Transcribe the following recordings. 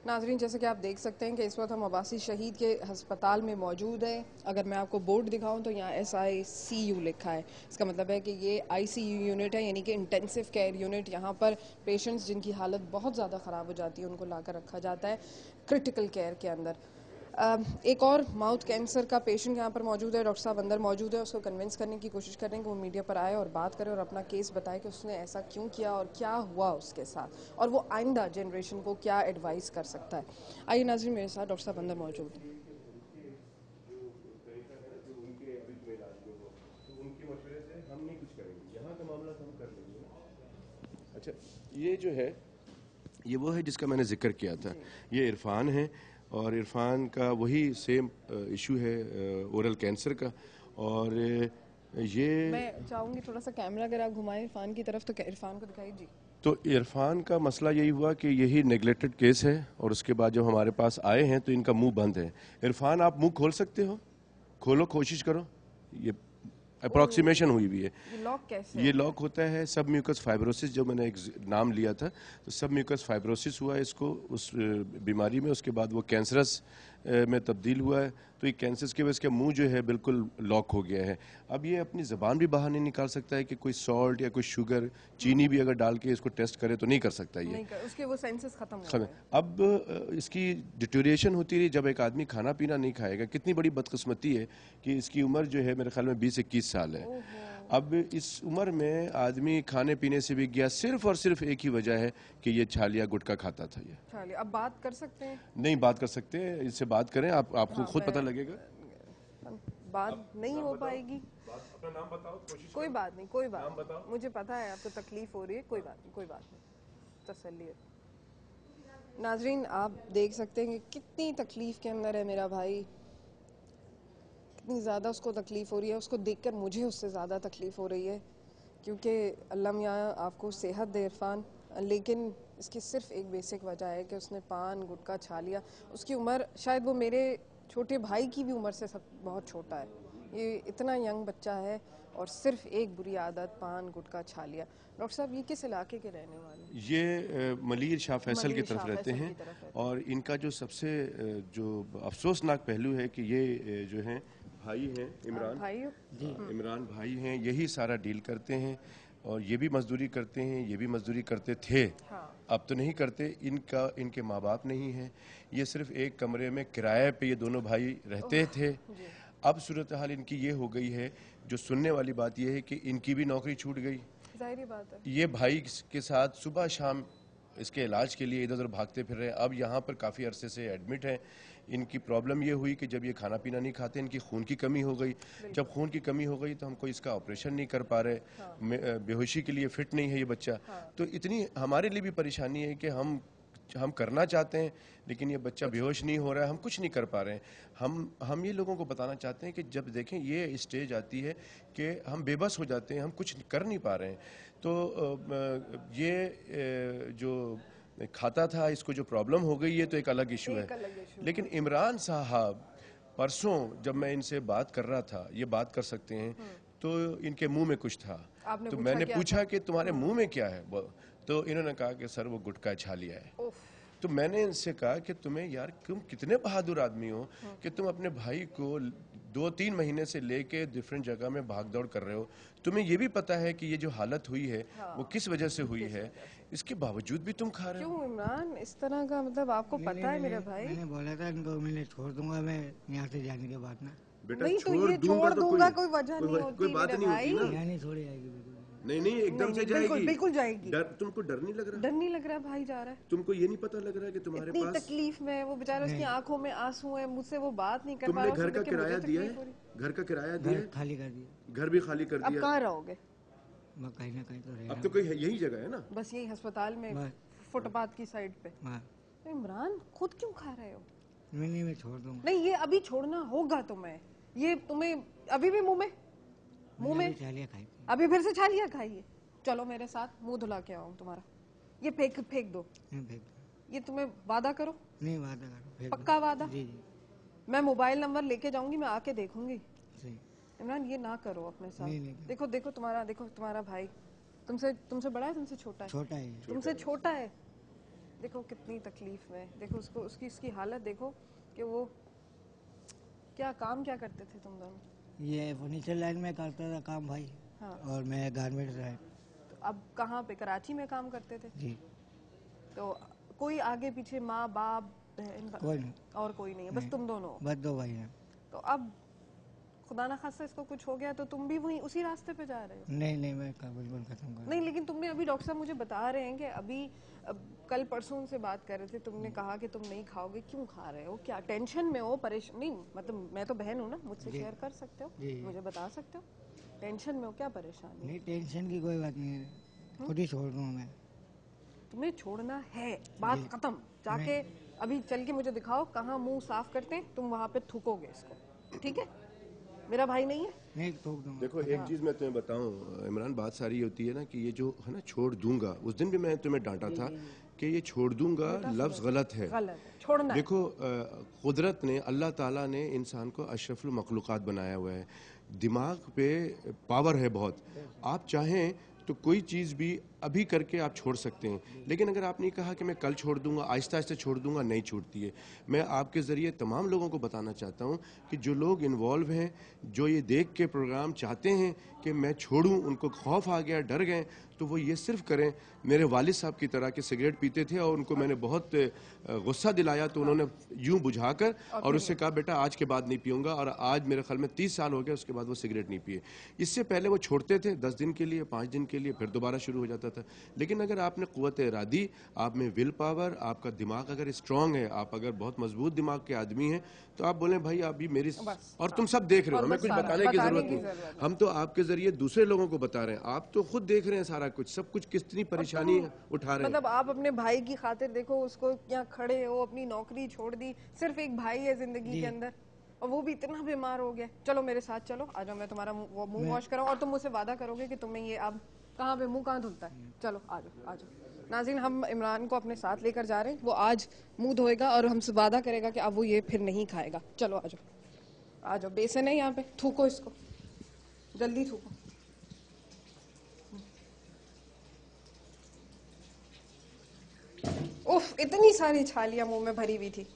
नाजरीन, जैसे कि आप देख सकते हैं कि इस वक्त हम अब्बासी शहीद के हस्पताल में मौजूद हैं। अगर मैं आपको बोर्ड दिखाऊं तो यहाँ SICU लिखा है। इसका मतलब है कि ये ICU यूनिट है, यानी कि इंटेंसिव केयर यूनिट। यहाँ पर पेशेंट्स जिनकी हालत बहुत ज़्यादा ख़राब हो जाती है उनको लाकर रखा जाता है क्रिटिकल केयर के अंदर। एक और माउथ कैंसर का पेशेंट यहाँ पर मौजूद है। डॉक्टर साहब अंदर मौजूद है, उसको कन्विंस करने की कोशिश कर रहे हैं कि वो मीडिया पर आए और बात करे और अपना केस बताए कि उसने ऐसा क्यों किया और क्या हुआ उसके साथ, और वो आइंदा जनरेशन को क्या एडवाइस कर सकता है। आइए नाज़रीन, मेरे साथ डॉक्टर साहब अंदर मौजूद हैं। अच्छा, ये जो है ये वो है जिसका मैंने जिक्र किया था। ये इरफान है और इरफान का वही सेम इशू है ओरल कैंसर का। और ये मैं चाहूँगी थोड़ा सा कैमरा अगर आप घुमाएं इरफान की तरफ, तो इरफान को दिखाइए जी। तो इरफान का मसला यही हुआ कि यही नेगलेक्टेड केस है और उसके बाद जब हमारे पास आए हैं तो इनका मुंह बंद है। इरफान, आप मुंह खोल सकते हो? खोलो, कोशिश करो। ये अप्रॉक्सीमेशन हुई भी है। ये लॉक कैसे ये लॉक होता है सब म्यूकस फाइब्रोसिस, जो मैंने एक नाम लिया था, तो सब म्यूकस फाइब्रोसिस हुआ इसको उस बीमारी में। उसके बाद वो कैंसरस में तब्दील हुआ है। तो ये कैंसर की वजह से मुंह जो है बिल्कुल लॉक हो गया है। अब ये अपनी ज़बान भी बाहर नहीं निकाल सकता है कि कोई सॉल्ट या कोई शुगर, चीनी भी अगर डाल के इसको टेस्ट करे तो नहीं कर सकता ये। उसके वो सेंसेस खत्म हो गए। अब इसकी डिटोरिएशन होती रही। जब एक आदमी खाना पीना नहीं खाएगा, कितनी बड़ी बदकिस्मती है कि इसकी उम्र जो है मेरे ख्याल में 20-21 साल है। अब इस उम्र में आदमी खाने पीने से भी गया, सिर्फ और सिर्फ एक ही वजह है कि ये छालिया गुटखा खाता था। ये चलिए, अब बात कर सकते हैं? नहीं बात कर सकते, इससे बात करें, आपको खुद पता लगेगा। बात नहीं हो पाएगी। अपना नाम बताओ, कोई बात नहीं, कोई बात नाम बताओ। मुझे पता है आपको तकलीफ हो रही है, कोई बात नहीं, कोई बात नहीं, तसल्ली है। नाजरीन, आप देख सकते हैं कि कितनी तकलीफ के अंदर है मेरा भाई, कितनी ज़्यादा उसको तकलीफ हो रही है। उसको देखकर मुझे उससे ज़्यादा तकलीफ हो रही है, क्योंकि अल्लाह मियाँ आपको सेहत दे इरफान। लेकिन इसकी सिर्फ एक बेसिक वजह है कि उसने पान गुटखा छा लिया। उसकी उम्र शायद वो मेरे छोटे भाई की भी उम्र से सब बहुत छोटा है। ये इतना यंग बच्चा है और सिर्फ एक बुरी आदत, पान गुटखा छा लिया। डॉक्टर साहब, ये किस इलाके के रहने वाले हैं? ये मलिर शाह फैसल की तरफ रहते हैं। और इनका जो सबसे जो अफसोसनाक पहलू है कि ये जो हैं भाई हैं इमरान भाई जी, इमरान भाई हैं, यही सारा डील करते हैं और ये भी मजदूरी करते हैं, ये भी मजदूरी करते थे। अब तो नहीं करते। इनके माँ बाप नहीं हैं। ये सिर्फ एक कमरे में किराए पे ये दोनों भाई रहते थे। अब सूरत हाल इनकी ये हो गई है, जो सुनने वाली बात ये है कि इनकी भी नौकरी छूट गई। जाहिर बात है। ये भाई के साथ सुबह शाम इसके इलाज के लिए इधर उधर भागते फिर रहे हैं। अब यहाँ पर काफ़ी अरसे से एडमिट हैं। इनकी प्रॉब्लम ये हुई कि जब ये खाना पीना नहीं खाते, इनकी खून की कमी हो गई। जब खून की कमी हो गई तो हमको इसका ऑपरेशन नहीं कर पा रहे। बेहोशी के लिए फिट नहीं है ये बच्चा। तो इतनी हमारे लिए भी परेशानी है कि हम करना चाहते हैं लेकिन ये बच्चा बेहोश नहीं हो रहा है, हम कुछ नहीं कर पा रहे हैं। हम ये लोगों को बताना चाहते हैं कि जब देखें ये स्टेज आती है कि हम बेबस हो जाते हैं, हम कुछ कर नहीं पा रहे हैं। तो ये जो खाता था, इसको जो प्रॉब्लम हो गई है तो एक अलग इशू है। लेकिन इमरान साहब, परसों जब मैं इनसे बात कर रहा था, ये बात कर सकते हैं, तो इनके मुंह में कुछ था। तो मैंने पूछा कि तुम्हारे मुंह में क्या है, तो इन्होंने कहा कि सर वो गुटखा छा लिया है। तो मैंने इनसे कहा कि तुम्हें यार, तुम कितने बहादुर आदमी हो कि तुम अपने भाई को 2-3 महीने से लेके डिफरेंट जगह में भाग दौड़ कर रहे हो। तुम्हें ये भी पता है कि ये जो हालत हुई है वो किस वजह से हुई है, इसके बावजूद भी तुम खा रहे हो। क्यों इमरान इस तरह का, मतलब आपको पता है मेरा भाई? मैंने बोला था इनको, मैंने छोड़ दूंगा मैं यहाँ से जाने के बाद ना। बेटा नहीं, तो ये छोड़ दूंगा कोई वजह नहीं होती, कोई बात नहीं होती ना। यहाँ नहीं छोड़ी जाएगी बिल्कुल। नहीं एकदम से जाएगी, बिल्कुल जाएगी। तुमको डर नहीं लग रहा? डर नहीं लग रहा, भाई जा रहा है। तुमको ये नहीं पता लग रहा कि तुम्हारे इतनी पास तकलीफ में वो बेचारा, उसकी आंखों में आंसू है, मुझसे वो बात नहीं कर पा रहा। तुमने घर का किराया दिया है? घर का किराया दिया है? खाली कर दिया। घर भी खाली कर दिया। अब कहाँ रहोगे? मैं कहीं ना कहीं तो रहेगा। अब तो कोई यही जगह है ना, बस यही अस्पताल में, फुटपाथ की साइड पे। इमरान, खुद क्यों खा रहे हो? नहीं, मैं छोड़ दूंगा। नहीं, ये अभी छोड़ना होगा तुम्हें। ये तुम्हें अभी भी मुंह में छालिया खाई, अभी फिर से छालिया खाइए। चलो मेरे साथ, मुंह धुला के आओ तुम्हारा। ये फेंक दो। ये तुम्हें वादा करो। नहीं, वादा करो, पक्का वादा? जी। मैं मोबाइल नंबर लेके जाऊंगी, मैं आके देखूंगी। इमरान, ये ना करो अपने साथ। नहीं। देखो तुम्हारा भाई तुमसे बड़ा है, तुमसे छोटा है? छोटा है। तुमसे छोटा है। देखो कितनी तकलीफ में, देखो उसको, उसकी हालत देखो कि वो क्या करते थे तुम दोनों? ये फर्नीचर लाइन में करता था काम भाई। हाँ। और मैं गारमेंट लाइन। तो अब कहाँ पे, कराची में काम करते थे? जी। तो कोई आगे पीछे, माँ बाप बहन कोई नहीं। और कोई नहीं है, बस तुम दोनों हो? बस 2 भाई हैं। तो अब खुदा ना खास्ता इसको कुछ हो गया तो तुम भी वहीं उसी रास्ते पे जा रहे हो? नहीं, मैं बिल्कुल खत्म कर। नहीं, लेकिन तुमने अभी, डॉक्टर साहब मुझे बता रहे हैं कि अभी कल परसों से बात कर रहे थे, तुमने कहा कि तुम नहीं खाओगे। क्यों खा रहे हो? क्या टेंशन में हो, परेशान? नहीं मतलब मैं तो बहन हूँ ना, मुझसे शेयर कर सकते हो, मुझे बता सकते हो। टेंशन में हो, क्या परेशानी? नहीं, टेंशन की कोई बात नहीं है, खुद ही छोड़ दूंगा मैं। तुम्हें छोड़ना है, बात खत्म। जाके अभी चल के मुझे दिखाओ कहाँ मुंह साफ करते हैं, तुम वहां पे थूकोगे इसको, ठीक है? मेरा भाई नहीं है? नहीं, थूक दूंगा। देखो एक चीज मैं तुम्हें बताऊं इमरान, बात सारी होती है ना कि ये जो है ना छोड़ दूंगा, उस दिन भी मैं तुम्हें डांटा था कि ये छोड़ दूंगा लफ्ज गलत है। गलत है, छोड़ना है। देखो कुदरत ने, अल्लाह ताला ने इंसान को अशरफुल मखलूक़ात बनाया हुआ है, दिमाग पे पावर है बहुत। आप चाहें तो कोई चीज़ भी अभी करके आप छोड़ सकते हैं, लेकिन अगर आपने कहा कि मैं कल छोड़ दूंगा, आहिस्ता आहिस्ता छोड़ दूंगा, नहीं छूटती है। मैं आपके ज़रिए तमाम लोगों को बताना चाहता हूं कि जो लोग इन्वॉल्व हैं, जो ये देख के प्रोग्राम चाहते हैं कि मैं छोड़ूं, उनको खौफ आ गया, डर गए, तो वो ये सिर्फ करें मेरे वालिद साहब की तरह के सिगरेट पीते थे और उनको मैंने बहुत गुस्सा दिलाया तो उन्होंने यूं बुझाकर और उससे कहा बेटा आज के बाद नहीं पीऊंगा, और आज मेरे ख्याल में 30 साल हो गए उसके बाद वो सिगरेट नहीं पिए। इससे पहले वो छोड़ते थे 10 दिन के लिए, 5 दिन के लिए, फिर दोबारा शुरू हो जाता था। लेकिन अगर आपने क़ुव्वत इरादी, आप में विल पावर, आपका दिमाग अगर स्ट्रांग है, आप अगर बहुत मजबूत दिमाग के आदमी हैं, तो आप बोलें भाई अभी मेरी, और तुम सब देख रहे हो, हमें कुछ बताने की जरूरत नहीं, हम तो आपके जरिए दूसरे लोगों को बता रहे हैं, आप तो खुद देख रहे हैं सारा कुछ, सब कुछ कितनी परेशानी उठा रहे हैं। मतलब आप अपने भाई की खातिर देखो, उसको यहाँ खड़े हो, अपनी नौकरी छोड़ दी, सिर्फ एक भाई है जिंदगी के अंदर, और वो भी इतना बीमार हो गया। चलो मेरे साथ चलो, आ जाओ, मैं तुम्हारा मुंह वॉश कराऊं, और तुम मुझसे वादा करोगे कि तुम्हें ये अब कहाँ पे मुंह कहाँ धुलता है। चलो आ जाओ, आ जाओ। नाज़रीन, हम इमरान को अपने साथ लेकर जा रहे हैं, वो आज मुंह धोएगा और हमसे वादा करेगा कि अब वो ये फिर नहीं खाएगा। चलो आ जाओ, आ जाओ, बेसन है यहाँ पे, थूको इसको, जल्दी थूको। उफ, इतनी सारी छालियां मुंह में भरी हुई थी।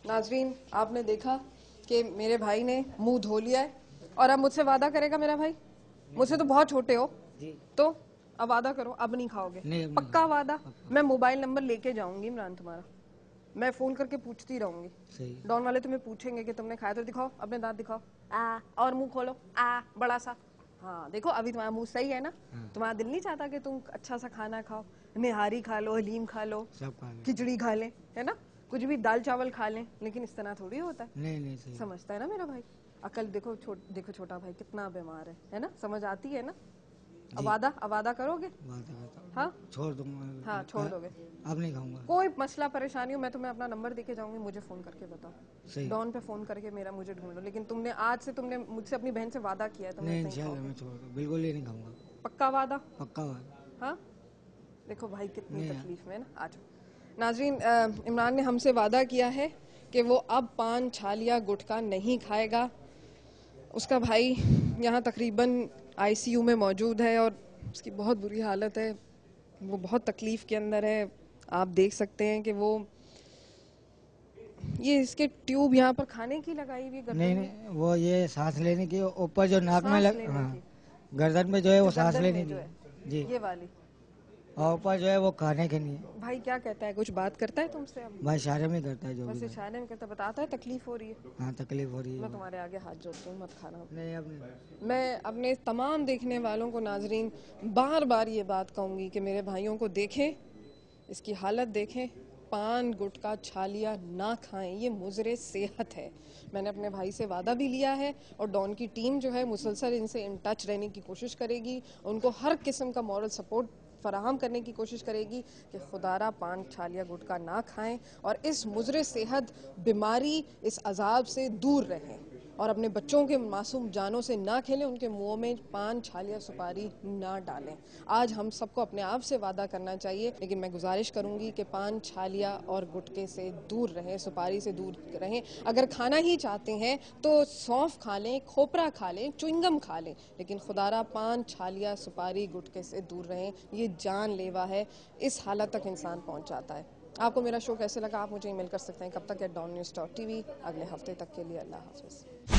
नाजरीन, आपने देखा कि मेरे भाई ने मुंह धो लिया है और अब मुझसे वादा करेगा मेरा भाई। मुझसे तो बहुत छोटे हो तो अब वादा करो, अब नहीं खाओगे? नहीं, पक्का वादा? मैं मोबाइल नंबर लेके जाऊंगी इमरान तुम्हारा, मैं फोन करके पूछती रहूंगी। डॉन वाले तुम्हें पूछेंगे कि तुमने खाया तो दिखाओ, अपने दांत दिखाओ, आ, और मुंह खोलो, आ बड़ा सा। हाँ देखो, अभी तुम्हारा मुंह सही है ना? तुम्हारा दिल नहीं चाहता कि तुम अच्छा सा खाना खाओ, निहारी खा लो, हलीम खा लो, खिचड़ी खा ले, है ना, कुछ भी दाल चावल खा लें, लेकिन इस तरह थोड़ी होता है। नहीं सही समझता है ना मेरा भाई? अकल देखो, देखो छोटा भाई कितना बीमार है ना? समझ आती है ना? अब वादा करोगे? हाँ छोड़ दूंगा। हाँ, छोड़ दोगे? अब नहीं खाऊंगा। कोई मसला परेशानी हो, मैं तुम्हें अपना नंबर देके जाऊंगी, मुझे फोन करके बताओ, डॉन पे फोन करके मेरा मुझे ढूंढ लो। लेकिन तुमने आज से, तुमने मुझसे अपनी बहन से वादा किया है, तुमने नहीं मैं छोड़, बिल्कुल ही नहीं खाऊंगा। पक्का वादा? पक्का वादा। हाँ देखो भाई कितनी तकलीफ में है ना। आ जाओ नाजरीन, इमरान ने हमसे वादा किया है कि वो अब पान, छालिया, गुटखा नहीं खाएगा। उसका भाई यहाँ तकरीबन आईसीयू में मौजूद है और उसकी बहुत बुरी हालत है, वो बहुत तकलीफ के अंदर है। आप देख सकते हैं कि वो ये इसके ट्यूब यहाँ पर खाने की लगाई हुई गर्दन में। नहीं, वो ये सांस लेने की, ऊपर जो नाक में गर्दन में जो है वो सांस लेने की जी, ये वाली, और ऊपर जो है वो खाने के नहीं। भाई क्या कहता है, कुछ बात करता है तुमसे? अब भाई इशारे में करता है, जो बस इशारे में करता, बताता है तकलीफ हो रही है। हाँ तकलीफ हो रही है। मैं तुम्हारे आगे हाथ जोड़ती हूँ, मत खाना। नहीं अब नहीं। मैं अपने तमाम देखने वालों को नाजरीन बार बार ये बात कहूँगी कि मेरे भाइयों को देखें, इसकी हालत देखें, पान, गुटखा, छालिया ना खाएं, ये मुज़रे सेहत है। मैंने अपने भाई से वादा भी लिया है और डॉन की टीम जो है मुसलसल इनसे इन टच रहने की कोशिश करेगी, उनको हर किस्म का मॉरल सपोर्ट फराहम करने की कोशिश करेगी कि खुदारा पान, छालिया, गुटखा ना खाएं और इस मुज़रे सेहत बीमारी, इस अजाब से दूर रहें। और अपने बच्चों के मासूम जानों से ना खेलें, उनके मुंह में पान, छालिया, सुपारी ना डालें। आज हम सबको अपने आप से वादा करना चाहिए, लेकिन मैं गुजारिश करूंगी कि पान, छालिया और गुटखे से दूर रहें, सुपारी से दूर रहें। अगर खाना ही चाहते हैं तो सौंफ खा लें, खोपरा खा लें, च्युइंगम खा लें, लेकिन खुदारा पान, छालिया, सुपारी, गुटखे से दूर रहें। ये जानलेवा है, इस हालत तक इंसान पहुंच जाता है। आपको मेरा शो कैसे लगा? आप मुझे ईमेल कर सकते हैं। कब तक @dawnnews.tv। अगले हफ्ते तक के लिए अल्लाह हाफिज।